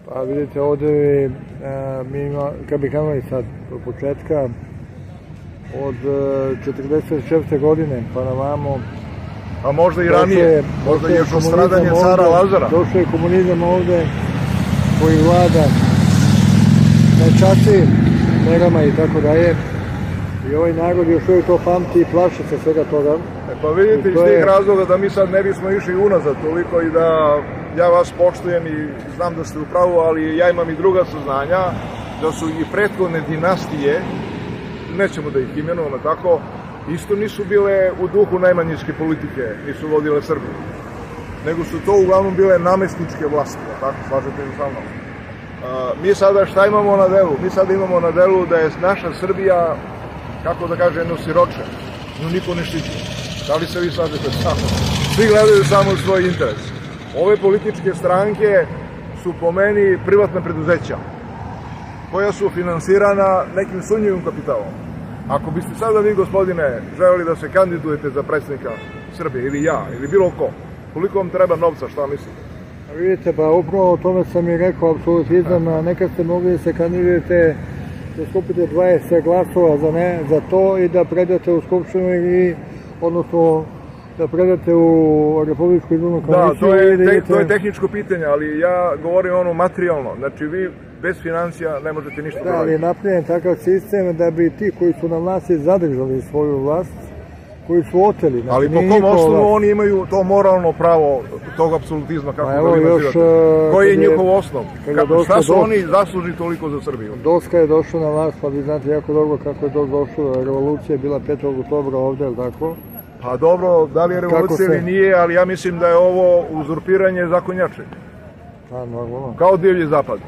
Pa vidite ovde mi ima, kad bi krenuli sad od početka, od 46. godine pa na vamo, A možda i ranije, možda i još od stradanja cara Lazara. Došao je komunizam ovde koji vlada nečastivim merama i tako dalje. I ovaj narod još uvijek to pamti i plaši se svega toga. Pa vidite iz tih razloga da mi sad ne bismo išli unazad toliko i da ja vas poštujem i znam da ste u pravu, ali ja imam i druga saznanja da su i prethodne dinastije, nećemo da ih imenujemo tako, isto nisu bile u duhu najmanjinske politike, nisu vodile Srbiju, nego su to uglavnom bile namestničke vlasti, tako, slažete se sa mnom. Mi sada šta imamo na delu? Mi sada imamo na delu da je naša Srbija, kako da kaže, jedno siroče, no niko ne štiti. Da li se vi slažete samo? Svi gledaju samo svoj interes. Ove političke stranke su po meni privatna preduzeća, koja su finansirana nekim sumnjivim kapitalom. Ako biste sada vi, gospodine, želeli da se kandidujete za predsjednika Srbije, ili ja, ili bilo ko, koliko vam treba novca, šta mislite? Vidite, pa upravo o tome sam i rekao, apsolutizam, nekad ste mogli da se kandidujete, da skupite 20 glasova za to i da predate u Skupštinu ili, odnosno, da predate u Republičku izbornu komisiju. Da, to je tehničko pitanje, ali ja govorim ono materijalno. Znači, vi bez financija ne možete ništa da raditi. Da, ali je napravljen takav sistem da bi ti koji su na vlasti zadržali svoju vlast, koji su oteli. Ali po kom osnovu oni imaju to moralno pravo tog apsolutizma, kako ga vi nazivate? Koji je njihov osnov? Šta su oni zaslužili toliko za Srbiju? Doska je došao na vlast, pa vi znate jako dobro kako je to došlo. Revolucija je bila 5. oktobra ovde, je li tako? Pa dobro, da li je revolucija ili nije, ali ja mislim da je ovo uzurpiranje zakonjačenja. Normalno. Kao divlji zapad.